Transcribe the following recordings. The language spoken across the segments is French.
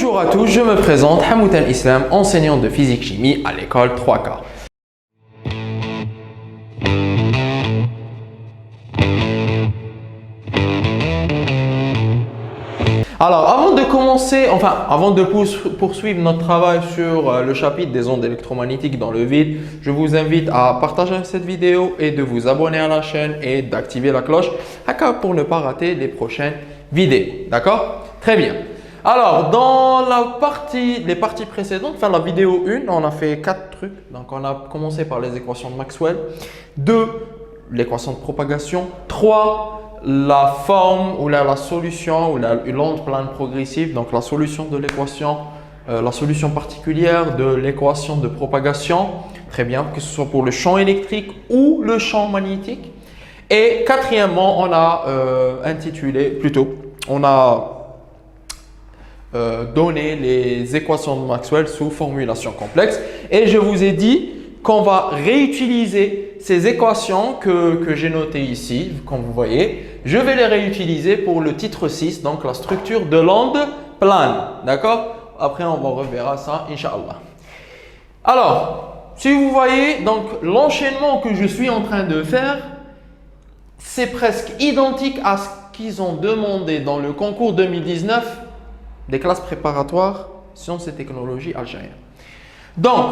Bonjour à tous, je me présente Hamoud Al-Islam, enseignant de physique-chimie à l'école 3K. Alors, avant de poursuivre notre travail sur le chapitre des ondes électromagnétiques dans le vide, je vous invite à partager cette vidéo et de vous abonner à la chaîne et d'activer la cloche pour ne pas rater les prochaines vidéos. D'accord? Très bien. Alors, dans les parties précédentes, enfin la vidéo 1, on a fait 4 trucs. Donc, on a commencé par les équations de Maxwell. 2, l'équation de propagation. 3, la forme ou la solution ou l'onde plane progressive, donc la solution de l'équation, la solution particulière de l'équation de propagation, très bien, que ce soit pour le champ électrique ou le champ magnétique. Et quatrièmement, on a donné les équations de Maxwell sous formulation complexe. Et je vous ai dit qu'on va réutiliser ces équations que j'ai notées ici, comme vous voyez. Je vais les réutiliser pour le titre 6, donc la structure de l'onde plane. D'accord? Après, on reverra ça, Inch'Allah. Alors, si vous voyez, donc l'enchaînement que je suis en train de faire, c'est presque identique à ce qu'ils ont demandé dans le concours 2019 des classes préparatoires sciences et technologies algériennes. Donc,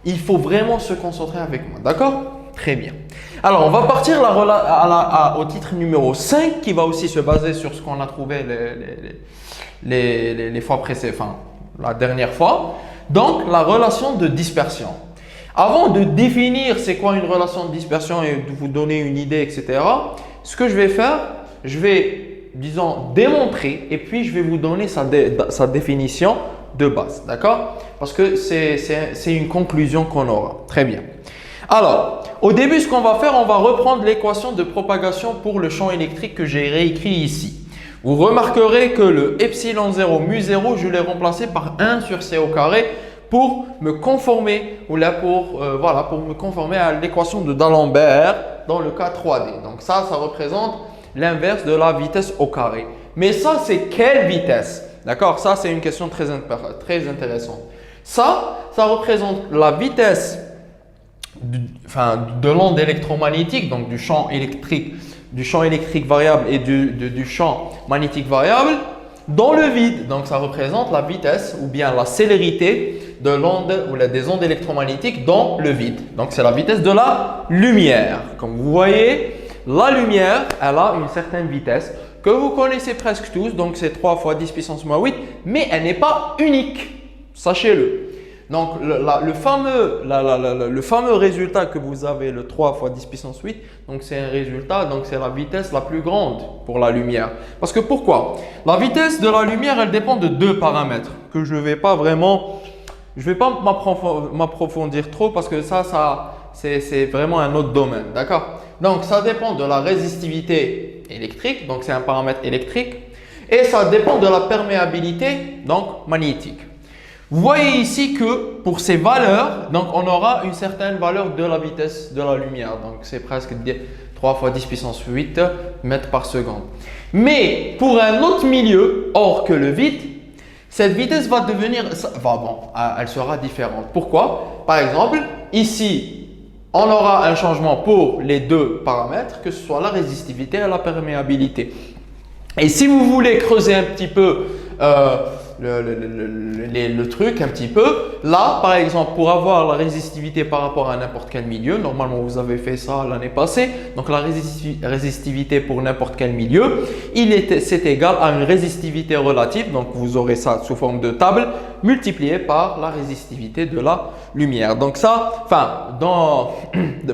il faut vraiment se concentrer avec moi, d'accord? Très bien. Alors, on va partir au titre numéro 5 qui va aussi se baser sur ce qu'on a trouvé les fois précédentes, enfin, la dernière fois. Donc, la relation de dispersion. Avant de définir c'est quoi une relation de dispersion et de vous donner une idée, etc., ce que je vais faire, je vais, disons, démontrer et puis je vais vous donner sa définition de base, d'accord? Parce que c'est une conclusion qu'on aura. Très bien. Alors, au début, ce qu'on va faire, on va reprendre l'équation de propagation pour le champ électrique que j'ai réécrit ici. Vous remarquerez que le epsilon 0 mu 0, je l'ai remplacé par 1 sur c au carré pour me conformer, pour me conformer à l'équation de D'Alembert dans le cas 3D. Donc ça représente l'inverse de la vitesse au carré. Mais ça, c'est quelle vitesse? D'accord? Ça, c'est une question très intéressante. Ça représente la vitesse de l'onde électromagnétique, donc du champ électrique variable et du champ magnétique variable dans le vide. Donc, ça représente la vitesse ou bien la célérité de l'onde ou des ondes électromagnétiques dans le vide. Donc, c'est la vitesse de la lumière. Comme vous voyez, la lumière, elle a une certaine vitesse que vous connaissez presque tous. Donc, c'est 3 fois 10 puissance moins 8, mais elle n'est pas unique. Sachez-le. Donc, le fameux résultat que vous avez, le 3 fois 10 puissance 8, donc c'est un résultat, donc c'est la vitesse la plus grande pour la lumière. Parce que pourquoi? La vitesse de la lumière, elle dépend de 2 paramètres que je ne vais pas m'approfondir trop parce que c'est vraiment un autre domaine, d'accord? Donc, ça dépend de la résistivité électrique, donc c'est un paramètre électrique, et ça dépend de la perméabilité, donc magnétique. Vous voyez ici que pour ces valeurs, donc on aura une certaine valeur de la vitesse de la lumière. Donc c'est presque 3 fois 10 puissance 8 mètres par seconde. Mais pour un autre milieu, hors que le vide, cette vitesse va elle sera différente. Pourquoi? Par exemple, ici, on aura un changement pour les 2 paramètres, que ce soit la résistivité et la perméabilité. Et si vous voulez creuser un petit peu le truc un petit peu. Là, par exemple, pour avoir la résistivité par rapport à n'importe quel milieu, normalement vous avez fait ça l'année passée, donc la résistivité pour n'importe quel milieu, c'est égal à une résistivité relative, donc vous aurez ça sous forme de table, multiplié par la résistivité de la lumière. Donc ça,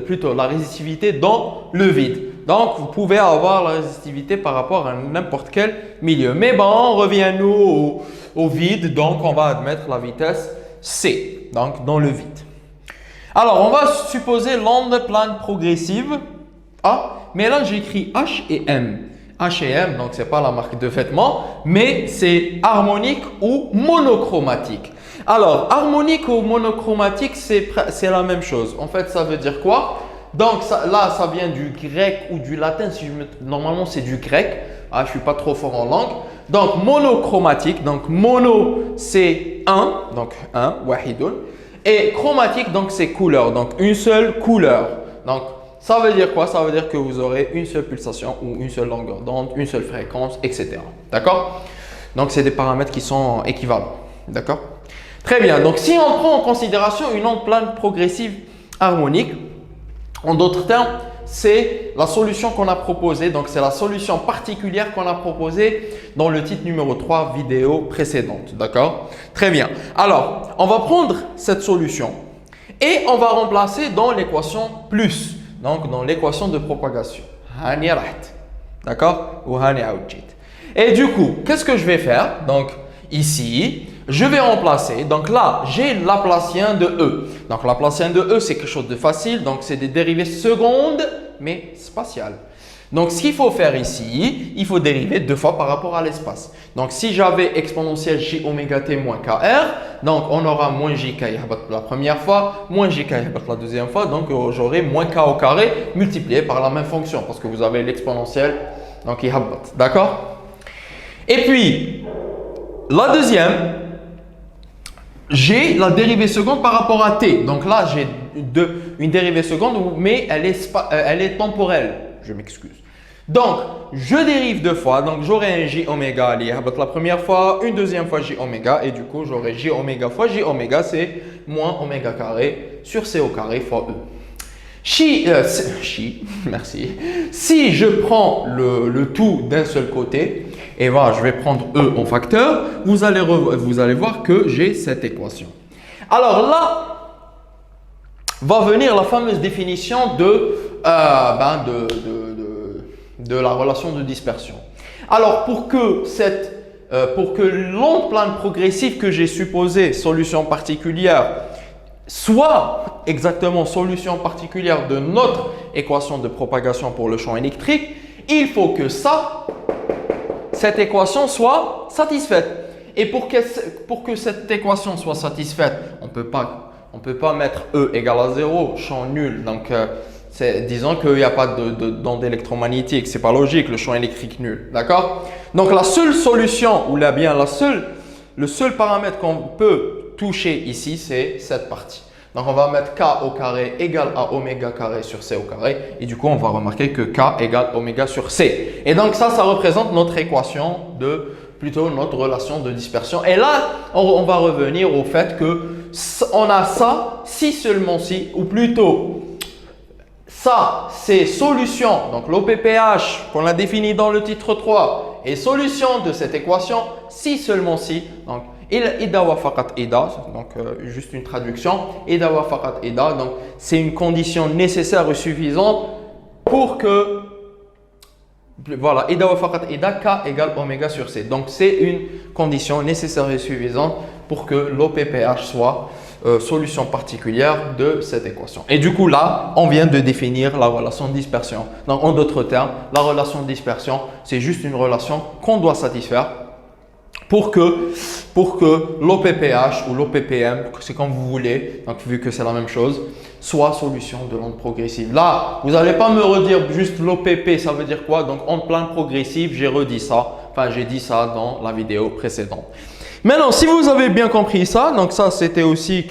plutôt la résistivité dans le vide. Donc, vous pouvez avoir la résistivité par rapport à n'importe quel milieu. Mais bon, reviens-nous au vide. Donc, on va admettre la vitesse C, donc dans le vide. Alors, on va supposer l'onde plane progressive A. Mais là, j'écris H et M. H et M, donc ce n'est pas la marque de vêtements, mais c'est harmonique ou monochromatique. Alors, harmonique ou monochromatique, c'est la même chose. En fait, ça veut dire quoi? Donc là, ça vient du grec ou du latin. Normalement, c'est du grec. Ah, je ne suis pas trop fort en langue. Donc, monochromatique. Donc, mono, c'est un. Donc, un, wahidun. Et chromatique, donc, c'est couleur. Donc, une seule couleur. Donc, ça veut dire quoi? Ça veut dire que vous aurez une seule pulsation ou une seule longueur d'onde, une seule fréquence, etc. D'accord? Donc, c'est des paramètres qui sont équivalents. D'accord? Très bien. Donc, si on prend en considération une onde plane progressive harmonique, en d'autres termes, c'est la solution qu'on a proposée. Donc, c'est la solution particulière qu'on a proposée dans le titre numéro 3 vidéo précédente. D'accord? Très bien. Alors, on va prendre cette solution et on va remplacer dans l'équation plus. Donc, dans l'équation de propagation. D'accord? Et du coup, qu'est-ce que je vais faire? Donc, ici, je vais remplacer. Donc là, j'ai Laplacien de E. Donc, Laplacien de E, c'est quelque chose de facile. Donc, c'est des dérivées secondes, mais spatiales. Donc, ce qu'il faut faire ici, il faut dériver 2 fois par rapport à l'espace. Donc, si j'avais exponentielle j oméga t moins kr, donc on aura moins jk la première fois, moins jk la deuxième fois. Donc, j'aurai moins k au carré multiplié par la même fonction parce que vous avez l'exponentielle. Donc, d'accord? Et puis, la deuxième, j'ai la dérivée seconde par rapport à t. Donc là, j'ai une dérivée seconde, mais elle est temporelle. Je m'excuse. Donc, je dérive 2 fois. Donc, j'aurai un j oméga la première fois, une deuxième fois j oméga. Et du coup, j'aurai j oméga fois j oméga, c'est moins oméga carré sur c au carré fois e. Merci. Si je prends le tout d'un seul côté, et voilà, je vais prendre E en facteur, vous allez voir que j'ai cette équation. Alors là, va venir la fameuse définition de la relation de dispersion. Alors, pour que l'onde plane progressive que j'ai supposée, solution particulière, soit exactement solution particulière de notre équation de propagation pour le champ électrique, il faut que cette équation soit satisfaite. Et pour que cette équation soit satisfaite, on ne peut pas mettre E égale à 0, champ nul. Donc, disons qu'il n'y a pas d'onde électromagnétique, ce n'est pas logique, le champ électrique nul. D'accord? Donc, la seule solution, ou bien le seul paramètre qu'on peut toucher ici, c'est cette partie. Donc, on va mettre k au carré égale à oméga carré sur c au carré. Et du coup, on va remarquer que k égale oméga sur c. Et donc, ça représente notre équation plutôt notre relation de dispersion. Et là, on va revenir au fait que on a ça, si seulement si, ou plutôt, ça, c'est solution. Donc, l'OPPH qu'on a défini dans le titre 3 est solution de cette équation, si seulement si. Donc, Ida wa faqat ida, donc juste une traduction. Ida wa faqat ida, donc c'est une condition nécessaire et suffisante pour que, voilà, ida wa faqat ida, k égale oméga sur c. Donc c'est une condition nécessaire et suffisante pour que l'OPPH soit solution particulière de cette équation. Et du coup là, on vient de définir la relation de dispersion. Donc en d'autres termes, la relation de dispersion, c'est juste une relation qu'on doit satisfaire pour que l'OPPH ou l'OPPM, c'est comme vous voulez, donc vu que c'est la même chose, soit solution de l'onde progressive. Là, vous n'allez pas me redire juste l'OPP, ça veut dire quoi? Donc onde plane progressive, j'ai redit ça, enfin j'ai dit ça dans la vidéo précédente. Maintenant, si vous avez bien compris ça, donc ça c'était aussi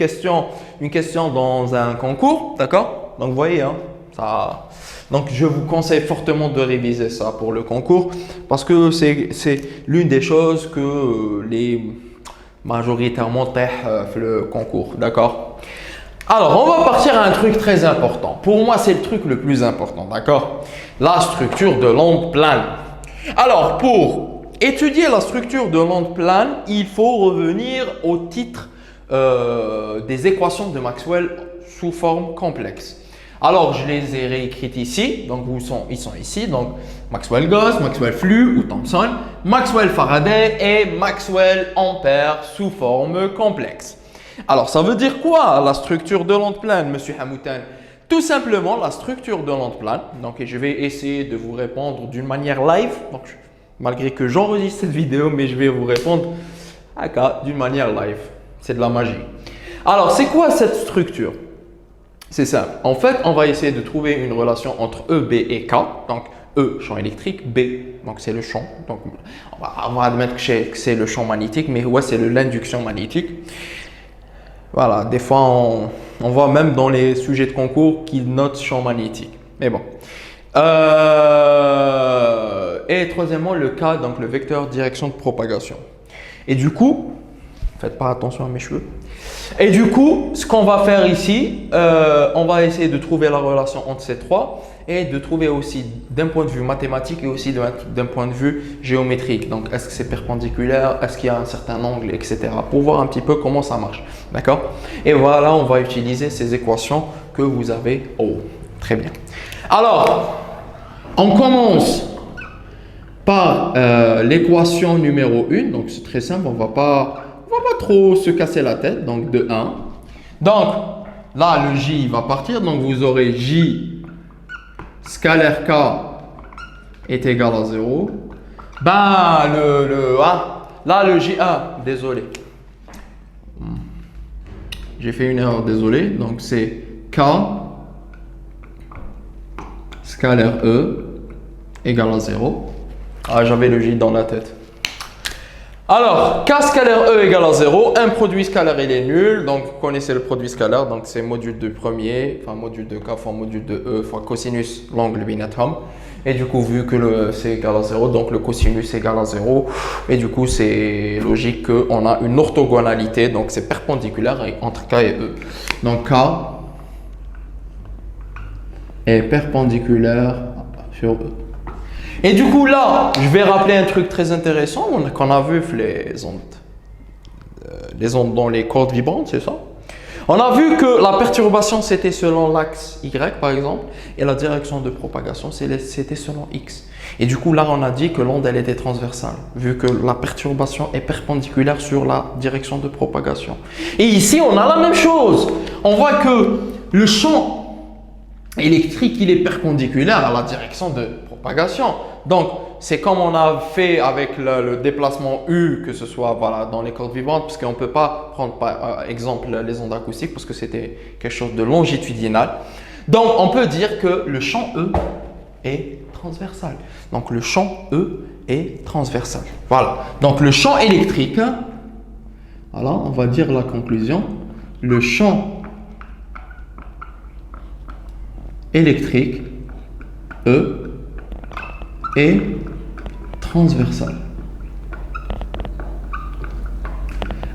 une question dans un concours, d'accord? Donc vous voyez, hein, ça... Donc, je vous conseille fortement de réviser ça pour le concours parce que c'est l'une des choses que les majoritairement le concours. D'accord? Alors, on va partir à un truc très important. Pour moi, c'est le truc le plus important. D'accord? La structure de l'onde plane. Alors, pour étudier la structure de l'onde plane, il faut revenir au titre des équations de Maxwell sous forme complexe. Alors, je les ai réécrites ici. Donc, ils sont ici. Donc, Maxwell-Gauss, Maxwell-Flux ou Thomson, Maxwell-Faraday et Maxwell-Ampère sous forme complexe. Alors, ça veut dire quoi la structure de l'onde plane, Monsieur Hamoutan? Tout simplement, la structure de l'onde plane. Donc, je vais essayer de vous répondre d'une manière live. Donc, malgré que j'enregistre cette vidéo, mais je vais vous répondre d'une manière live. C'est de la magie. Alors, c'est quoi cette structure? C'est simple. En fait, on va essayer de trouver une relation entre E, B et K. Donc, E, champ électrique, B, donc c'est le champ. Donc, on va admettre que c'est le champ magnétique, mais ouais, c'est l'induction magnétique. Voilà, des fois, on voit même dans les sujets de concours qu'ils notent champ magnétique. Mais bon. Et troisièmement, le K, donc le vecteur direction de propagation. Et du coup, faites pas attention à mes cheveux. Et du coup, ce qu'on va faire ici, on va essayer de trouver la relation entre ces trois et de trouver aussi d'un point de vue mathématique et aussi d'un point de vue géométrique. Donc, est-ce que c'est perpendiculaire, est-ce qu'il y a un certain angle, etc. Pour voir un petit peu comment ça marche. D'accord? Et voilà, on va utiliser ces équations que vous avez. Oh, très bien. Alors, on commence par l'équation numéro 1. Donc, c'est très simple, on va pas trop se casser la tête. Donc, de 1. Donc, là, le J va partir. Donc, vous aurez J scalaire K est égal à 0. Ben, là, le J1, désolé. J'ai fait une erreur, désolé. Donc, c'est K scalaire E égale à 0. Ah, j'avais le J dans la tête. Alors, K scalaire E égale à 0. Un produit scalaire, il est nul. Donc, vous connaissez le produit scalaire. Donc, c'est module de premier, enfin module de K fois module de E fois cosinus l'angle binôme. Et du coup, vu que c'est égal à 0, donc le cosinus est égal à 0. Et du coup, c'est logique qu'on a une orthogonalité. Donc, c'est perpendiculaire entre K et E. Donc, K est perpendiculaire sur E. Et du coup, là, je vais rappeler un truc très intéressant qu'on a vu les ondes dans les cordes vibrantes, c'est ça? On a vu que la perturbation, c'était selon l'axe Y, par exemple, et la direction de propagation, c'était selon X. Et du coup, là, on a dit que l'onde, elle était transversale, vu que la perturbation est perpendiculaire sur la direction de propagation. Et ici, on a la même chose. On voit que le champ électrique, il est perpendiculaire à la direction de propagation. Donc, c'est comme on a fait avec le déplacement U, que ce soit voilà, dans les cordes vibrantes, parce qu'on ne peut pas prendre par exemple les ondes acoustiques, parce que c'était quelque chose de longitudinal. Donc, on peut dire que le champ E est transversal. Donc, le champ E est transversal. Voilà. Donc, le champ électrique, voilà, on va dire la conclusion. Le champ électrique E est transversal.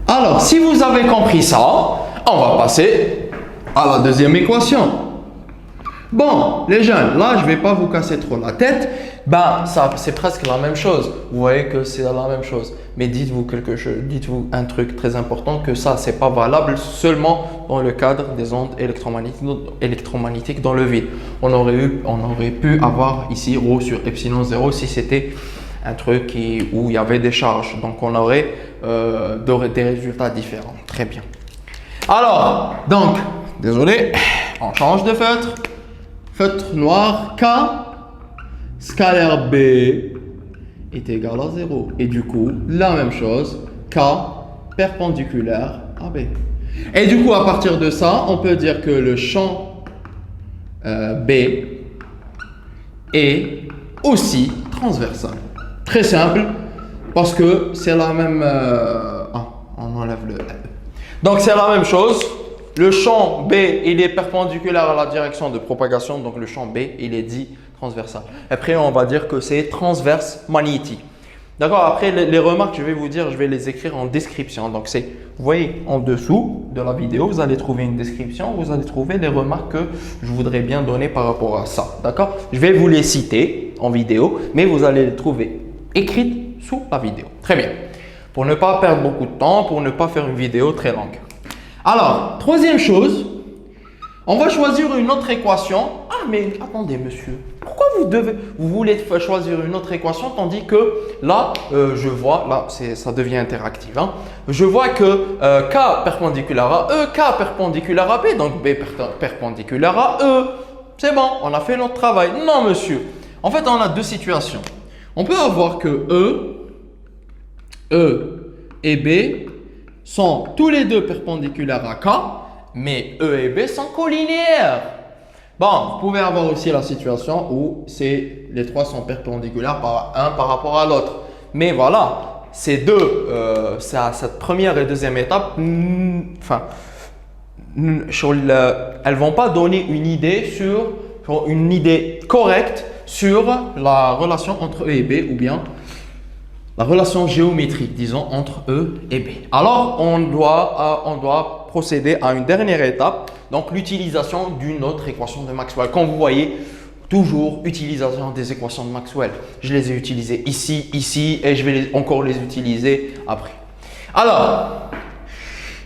Alors, si vous avez compris ça, on va passer à la deuxième équation. Bon, les jeunes, là, je ne vais pas vous casser trop la tête. Ben, ça, c'est presque la même chose. Vous voyez que c'est la même chose. Mais dites-vous quelque chose, dites-vous un truc très important, que ça, c'est pas valable seulement dans le cadre des ondes électromagnétiques dans le vide. On aurait pu avoir ici ρ sur epsilon 0 si c'était un truc où il y avait des charges. Donc, on aurait des résultats différents. Très bien. Alors, donc, désolé, on change de feutre. Feutre noir, K scalaire B est égal à 0. Et du coup, la même chose, K perpendiculaire à B. Et du coup, à partir de ça, on peut dire que le champ B est aussi transversal. Très simple, parce que c'est la même... on enlève le... Donc, c'est la même chose. Le champ B, il est perpendiculaire à la direction de propagation. Donc, le champ B, il est dit transversal. Après, on va dire que c'est transverse magnétique. D'accord? Après, les remarques, je vais vous dire, je vais les écrire en description. Donc, vous voyez, en dessous de la vidéo, vous allez trouver une description. Vous allez trouver les remarques que je voudrais bien donner par rapport à ça. D'accord? Je vais vous les citer en vidéo, mais vous allez les trouver écrites sous la vidéo. Très bien. Pour ne pas perdre beaucoup de temps, pour ne pas faire une vidéo très longue. Alors, troisième chose, on va choisir une autre équation. Ah, mais attendez, monsieur, pourquoi vous voulez choisir une autre équation tandis que là, je vois, là, ça devient interactif. Hein, je vois que K perpendiculaire à E, K perpendiculaire à B, donc B perpendiculaire à E. C'est bon, on a fait notre travail. Non, monsieur. En fait, on a deux situations. On peut avoir que E et B sont tous les deux perpendiculaires à K mais E et B sont collinéaires. Bon, vous pouvez avoir aussi la situation où les trois sont perpendiculaires par rapport à l'autre. Mais voilà, ces deux, cette première et deuxième étape, elles vont pas donner une idée correcte sur la relation entre E et B ou bien la relation géométrique, disons, entre E et B. Alors, on doit procéder à une dernière étape, donc l'utilisation d'une autre équation de Maxwell. Comme vous voyez, toujours utilisation des équations de Maxwell. Je les ai utilisées ici, ici et je vais encore les utiliser après. Alors,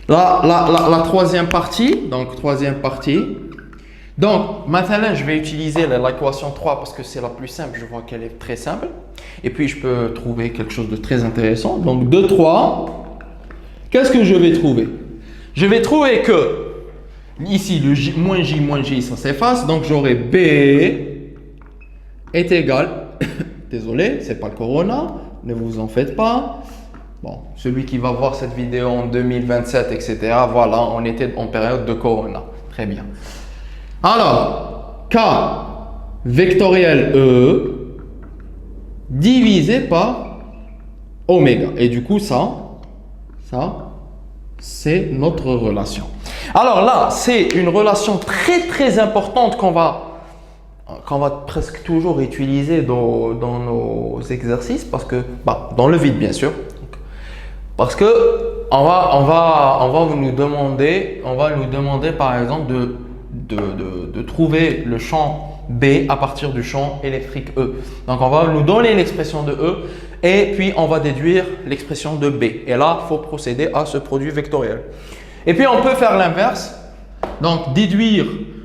la troisième partie, donc, maintenant, je vais utiliser l'équation 3 parce que c'est la plus simple. Je vois qu'elle est très simple. Et puis, je peux trouver quelque chose de très intéressant. Donc, de 3, qu'est-ce que je vais trouver? Je vais trouver que, ici, le J, moins J, ça s'efface. Donc, j'aurai B est égal, désolé, c'est pas le corona, ne vous en faites pas. Bon, celui qui va voir cette vidéo en 2027, etc., voilà, on était en période de corona. Très bien. Alors, K vectoriel E divisé par oméga. Et du coup, ça c'est notre relation. Alors là, c'est une relation très importante qu'on va presque toujours utiliser dans nos exercices parce que, dans le vide bien sûr, parce que on va nous demander par exemple de trouver le champ B à partir du champ électrique E. Donc on va nous donner l'expression de E et puis on va déduire l'expression de B. Et là, il faut procéder à ce produit vectoriel. Et puis on peut faire l'inverse, donc déduire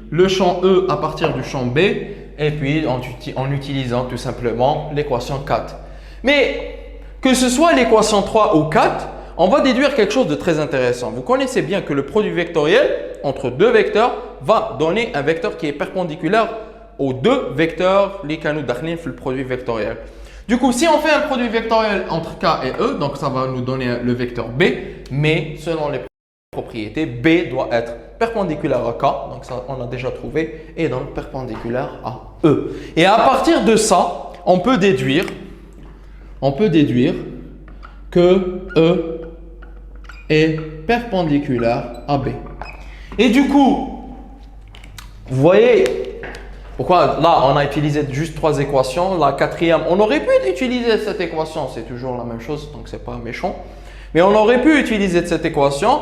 le champ E à partir du champ B et puis en utilisant tout simplement l'équation 4. Mais que ce soit l'équation 3 ou 4, on va déduire quelque chose de très intéressant. Vous connaissez bien que le produit vectoriel entre deux vecteurs va donner un vecteur qui est perpendiculaire aux deux vecteurs les canaux d'Arlin le produit vectoriel. Du coup, si on fait un produit vectoriel entre K et E, donc ça va nous donner le vecteur B, mais selon les propriétés, B doit être perpendiculaire à K, donc ça on a déjà trouvé, et donc perpendiculaire à E. Et à partir de ça, on peut déduire que E est perpendiculaire à B. Et du coup, vous voyez pourquoi là on a utilisé juste trois équations. La quatrième, on aurait pu utiliser cette équation, c'est toujours la même chose, donc c'est pas méchant. Mais on aurait pu utiliser cette équation.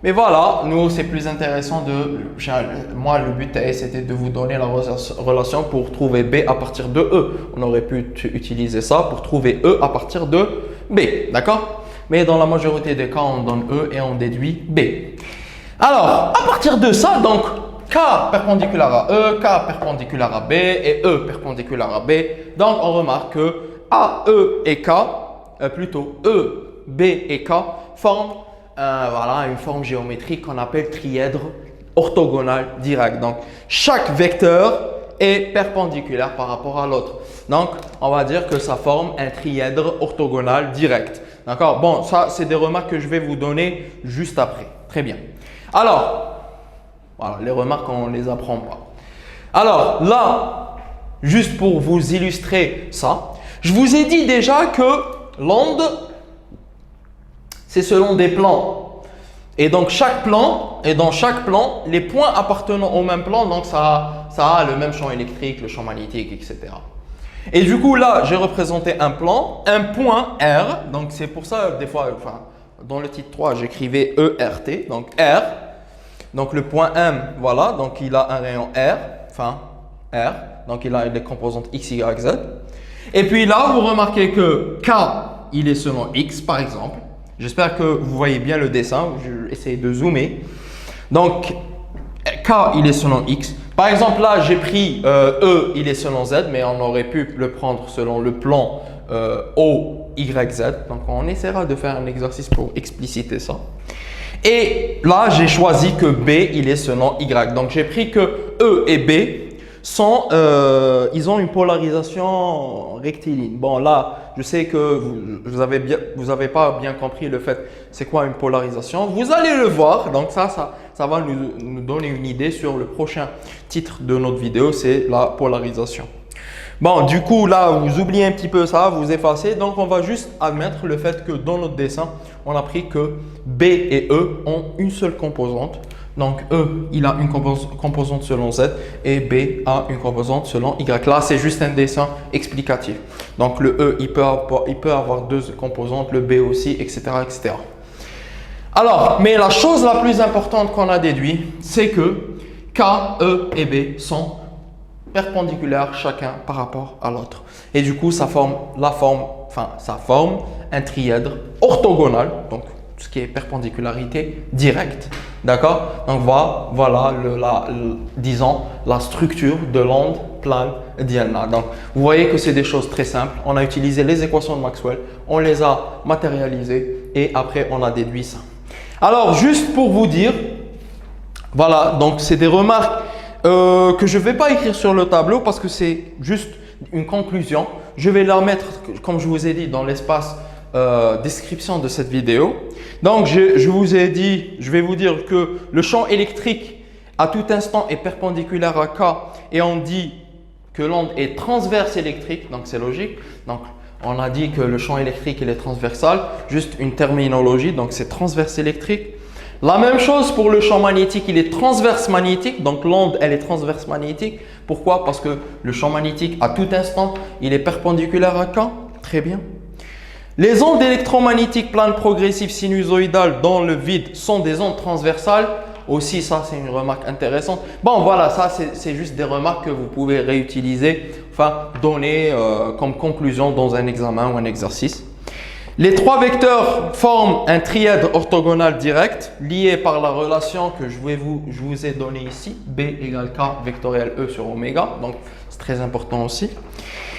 Mais voilà, nous c'est plus intéressant moi le but c'était de vous donner la relation pour trouver B à partir de E. On aurait pu utiliser ça pour trouver E à partir de B, d'accord? Mais dans la majorité des cas, on donne E et on déduit B. Alors, à partir de ça, donc K perpendiculaire à E, K perpendiculaire à B et E perpendiculaire à B. Donc on remarque que A, E et K, plutôt E, B et K forment une forme géométrique qu'on appelle trièdre orthogonal direct. Donc, chaque vecteur est perpendiculaire par rapport à l'autre. Donc, on va dire que ça forme un trièdre orthogonal direct. D'accord? Bon, ça, c'est des remarques que je vais vous donner juste après. Très bien. Alors, voilà, les remarques, on ne les apprend pas. Alors, là, juste pour vous illustrer ça, je vous ai dit déjà que l'onde, c'est selon des plans. Et donc, dans chaque plan, les points appartenant au même plan, donc ça a le même champ électrique, le champ magnétique, etc. Et du coup, là, j'ai représenté un plan, un point R. Donc, c'est pour ça, des fois, dans le titre 3, j'écrivais ERT, donc R. Donc, le point M, voilà, donc il a un rayon R. Donc, il a les composantes X, Y, Z. Et puis là, vous remarquez que K, il est selon X, par exemple. J'espère que vous voyez bien le dessin. Je vais essayer de zoomer. Donc, K, il est selon X. Par exemple, là, j'ai pris E, il est selon Z, mais on aurait pu le prendre selon le plan O, Y, Z. Donc, on essaiera de faire un exercice pour expliciter ça. Et là, j'ai choisi que B, il est selon Y. Donc, j'ai pris que E et B ils ont une polarisation rectiligne. Bon, là, je sais que vous avez pas bien compris le fait, c'est quoi une polarisation. Vous allez le voir, donc ça va nous donner une idée sur le prochain titre de notre vidéo, c'est la polarisation. Bon, du coup, là, vous oubliez un petit peu ça, vous effacez. Donc, on va juste admettre le fait que dans notre dessin, on a pris que B et E ont une seule composante. Donc, E, il a une composante selon Z et B a une composante selon Y. Là, c'est juste un dessin explicatif. Donc, le E, il peut avoir deux composantes, le B aussi, etc., etc. Alors, mais la chose la plus importante qu'on a déduit, c'est que K, E et B sont perpendiculaires chacun par rapport à l'autre. Et du coup, ça forme un trièdre orthogonal, donc ce qui est perpendicularité directe. D'accord? Donc voilà, disons, la structure de l'onde plane diagonale. Donc, vous voyez que c'est des choses très simples. On a utilisé les équations de Maxwell, on les a matérialisées et après, on a déduit ça. Alors, juste pour vous dire, voilà, donc c'est des remarques que je ne vais pas écrire sur le tableau parce que c'est juste une conclusion. Je vais la mettre, comme je vous ai dit, dans l'espace description de cette vidéo. Donc, je vous ai dit, je vais vous dire que le champ électrique à tout instant est perpendiculaire à K et on dit que l'onde est transverse électrique, donc c'est logique. Donc, on a dit que le champ électrique il est transversal, juste une terminologie, donc c'est transverse électrique. La même chose pour le champ magnétique, il est transverse magnétique, donc l'onde elle est transverse magnétique. Pourquoi? Parce que le champ magnétique à tout instant, il est perpendiculaire à K. Très bien. Les ondes électromagnétiques planes progressives sinusoïdales dans le vide sont des ondes transversales. Aussi, ça c'est une remarque intéressante. Bon voilà, ça c'est juste des remarques que vous pouvez réutiliser, enfin donner comme conclusion dans un examen ou un exercice. Les trois vecteurs forment un trièdre orthogonal direct lié par la relation que je vous ai donnée ici, B égale K vectoriel E sur oméga, donc c'est très important aussi.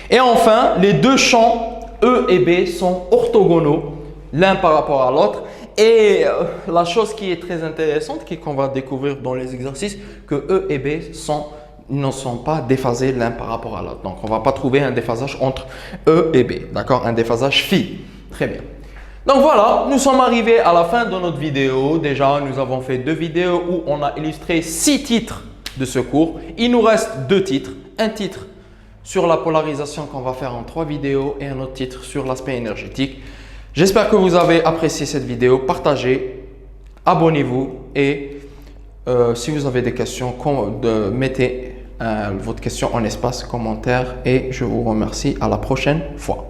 Et enfin, les deux champs E et B sont orthogonaux l'un par rapport à l'autre. Et la chose qui est très intéressante, qu'on va découvrir dans les exercices, que E et B ne sont pas déphasés l'un par rapport à l'autre. Donc, on ne va pas trouver un déphasage entre E et B, d'accord? Un déphasage phi. Très bien. Donc voilà, nous sommes arrivés à la fin de notre vidéo. Déjà, nous avons fait 2 vidéos où on a illustré 6 titres de ce cours. Il nous reste 2 titres. Un titre sur la polarisation qu'on va faire en 3 vidéos et un autre titre sur l'aspect énergétique. J'espère que vous avez apprécié cette vidéo. Partagez, abonnez-vous et si vous avez des questions, mettez votre question en espace commentaire et je vous remercie. À la prochaine fois.